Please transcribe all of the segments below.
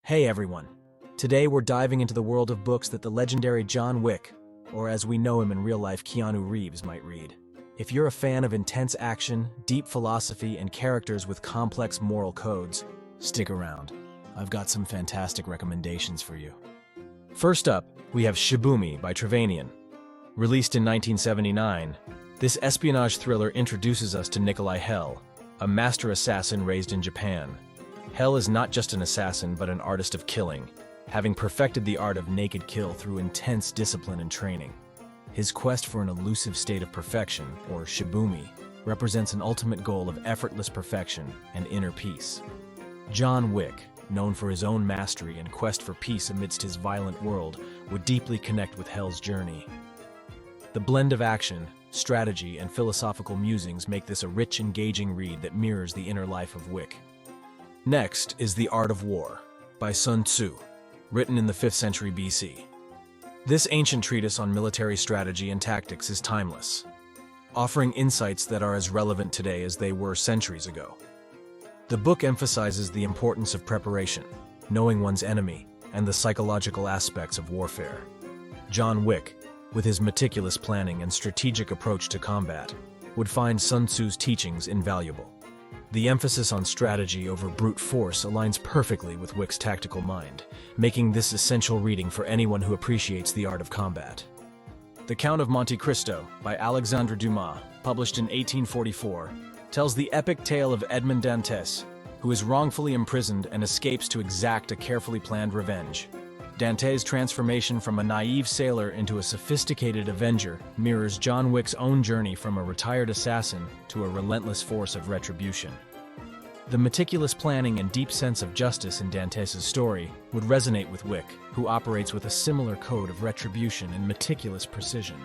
Hey everyone! Today we're diving into the world of books that the legendary John Wick, or as we know him in real life, Keanu Reeves, might read. If you're a fan of intense action, deep philosophy, and characters with complex moral codes, stick around. I've got some fantastic recommendations for you. First up, we have Shibumi by Trevanian. Released in 1979, this espionage thriller introduces us to Nikolai Hell, a master assassin raised in Japan. Hell is not just an assassin, but an artist of killing, having perfected the art of naked kill through intense discipline and training. His quest for an elusive state of perfection, or shibumi, represents an ultimate goal of effortless perfection and inner peace. John Wick, known for his own mastery and quest for peace amidst his violent world, would deeply connect with Hell's journey. The blend of action, strategy, and philosophical musings make this a rich, engaging read that mirrors the inner life of Wick. Next is The Art of War by Sun Tzu, written in the 5th century BC. This ancient treatise on military strategy and tactics is timeless, offering insights that are as relevant today as they were centuries ago. The book emphasizes the importance of preparation, knowing one's enemy, and the psychological aspects of warfare. John Wick, with his meticulous planning and strategic approach to combat, would find Sun Tzu's teachings invaluable. The emphasis on strategy over brute force aligns perfectly with Wick's tactical mind, making this essential reading for anyone who appreciates the art of combat. The Count of Monte Cristo by Alexandre Dumas, published in 1844, tells the epic tale of Edmond Dantes, who is wrongfully imprisoned and escapes to exact a carefully planned revenge. Dantes' transformation from a naive sailor into a sophisticated avenger mirrors John Wick's own journey from a retired assassin to a relentless force of retribution. The meticulous planning and deep sense of justice in Dantes' story would resonate with Wick, who operates with a similar code of retribution and meticulous precision.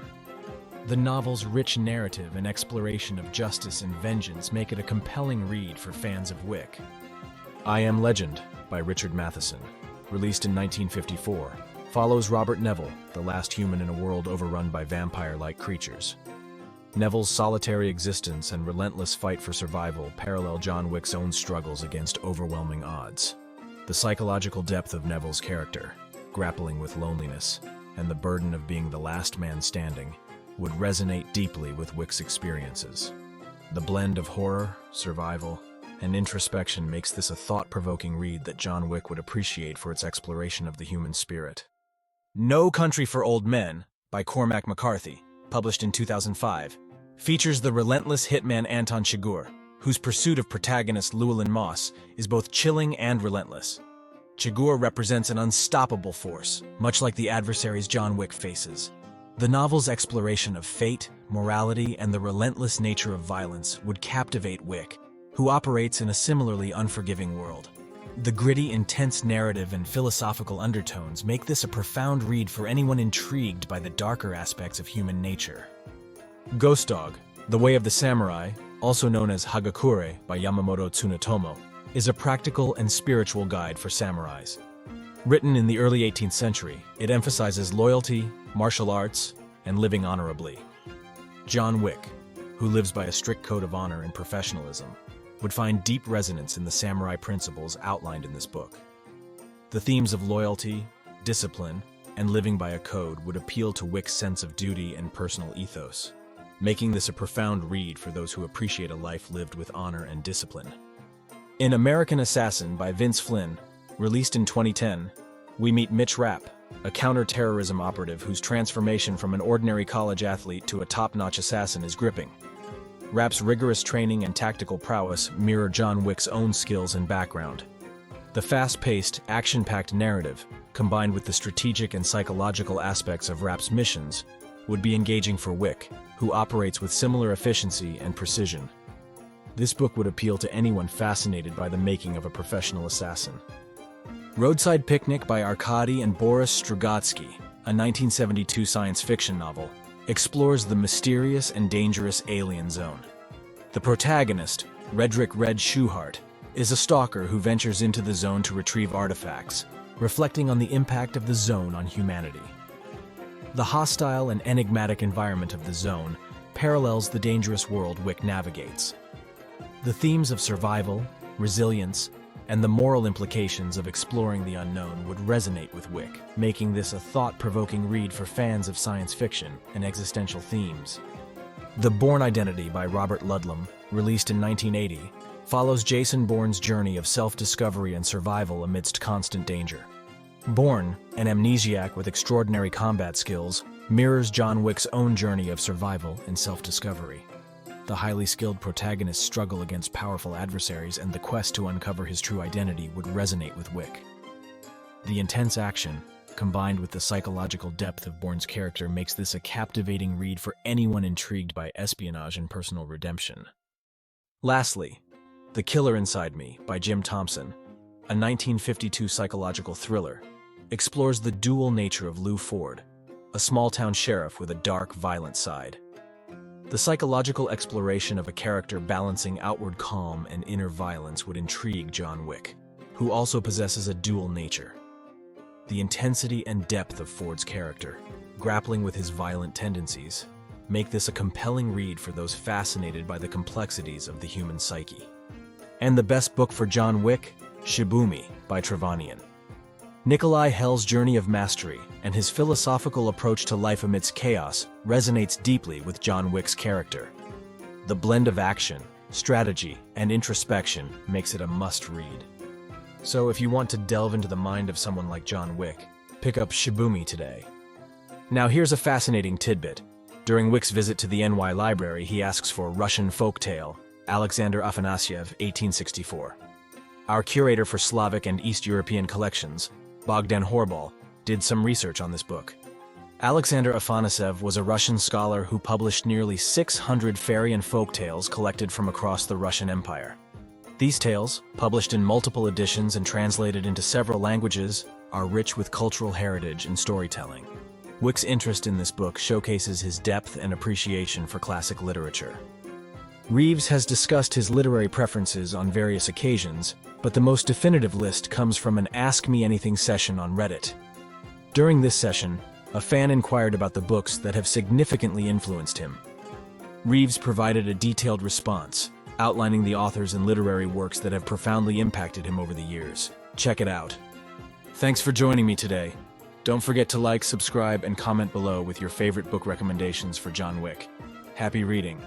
The novel's rich narrative and exploration of justice and vengeance make it a compelling read for fans of Wick. I Am Legend by Richard Matheson, released in 1954, follows Robert Neville, the last human in a world overrun by vampire-like creatures. Neville's solitary existence and relentless fight for survival parallel John Wick's own struggles against overwhelming odds. The psychological depth of Neville's character, grappling with loneliness, and the burden of being the last man standing, would resonate deeply with Wick's experiences. The blend of horror, survival, and introspection makes this a thought-provoking read that John Wick would appreciate for its exploration of the human spirit. No Country for Old Men by Cormac McCarthy, published in 2005, features the relentless hitman Anton Chigurh, whose pursuit of protagonist Llewellyn Moss is both chilling and relentless. Chigurh represents an unstoppable force, much like the adversaries John Wick faces. The novel's exploration of fate, morality, and the relentless nature of violence would captivate Wick, who operates in a similarly unforgiving world. The gritty, intense narrative and philosophical undertones make this a profound read for anyone intrigued by the darker aspects of human nature. Ghost Dog, The Way of the Samurai, also known as Hagakure by Yamamoto Tsunetomo, is a practical and spiritual guide for samurais. Written in the early 18th century, it emphasizes loyalty, martial arts, and living honorably. John Wick, who lives by a strict code of honor and professionalism, would find deep resonance in the samurai principles outlined in this book. The themes of loyalty, discipline, and living by a code would appeal to Wick's sense of duty and personal ethos, making this a profound read for those who appreciate a life lived with honor and discipline. In American Assassin by Vince Flynn, released in 2010, we meet Mitch Rapp, a counter-terrorism operative whose transformation from an ordinary college athlete to a top-notch assassin is gripping. Rapp's rigorous training and tactical prowess mirror John Wick's own skills and background. The fast-paced, action-packed narrative, combined with the strategic and psychological aspects of Rapp's missions, would be engaging for Wick, who operates with similar efficiency and precision. This book would appeal to anyone fascinated by the making of a professional assassin. Roadside Picnic by Arkady and Boris Strugatsky, a 1972 science fiction novel, explores the mysterious and dangerous alien zone. The protagonist, Redrick Red Shoeheart, is a stalker who ventures into the zone to retrieve artifacts, reflecting on the impact of the zone on humanity. The hostile and enigmatic environment of the zone parallels the dangerous world Wick navigates. The themes of survival, resilience, and the moral implications of exploring the unknown would resonate with Wick, making this a thought-provoking read for fans of science fiction and existential themes. The Bourne Identity by Robert Ludlum, released in 1980, follows Jason Bourne's journey of self-discovery and survival amidst constant danger. Bourne, an amnesiac with extraordinary combat skills, mirrors John Wick's own journey of survival and self-discovery. The highly skilled protagonist's struggle against powerful adversaries and the quest to uncover his true identity would resonate with Wick. The intense action, combined with the psychological depth of Bourne's character, makes this a captivating read for anyone intrigued by espionage and personal redemption. Lastly, The Killer Inside Me by Jim Thompson, a 1952 psychological thriller, explores the dual nature of Lou Ford, a small-town sheriff with a dark, violent side. The psychological exploration of a character balancing outward calm and inner violence would intrigue John Wick, who also possesses a dual nature. The intensity and depth of Ford's character, grappling with his violent tendencies, make this a compelling read for those fascinated by the complexities of the human psyche. And the best book for John Wick, Shibumi by Trevanian. Nikolai Hell's journey of mastery and his philosophical approach to life amidst chaos resonates deeply with John Wick's character. The blend of action, strategy, and introspection makes it a must-read. So if you want to delve into the mind of someone like John Wick, pick up Shibumi today. Now here's a fascinating tidbit. During Wick's visit to the NY Library, he asks for Russian folktale, Alexander Afanasyev, 1864. Our curator for Slavic and East European collections, Bogdan Horbal, did some research on this book. Alexander Afanasyev was a Russian scholar who published nearly 600 fairy and folk tales collected from across the Russian Empire. These tales, published in multiple editions and translated into several languages, are rich with cultural heritage and storytelling. Wick's interest in this book showcases his depth and appreciation for classic literature. Reeves has discussed his literary preferences on various occasions, but the most definitive list comes from an Ask Me Anything session on Reddit. During this session, a fan inquired about the books that have significantly influenced him. Reeves provided a detailed response, outlining the authors and literary works that have profoundly impacted him over the years. Check it out. Thanks for joining me today. Don't forget to like, subscribe, and comment below with your favorite book recommendations for John Wick. Happy reading.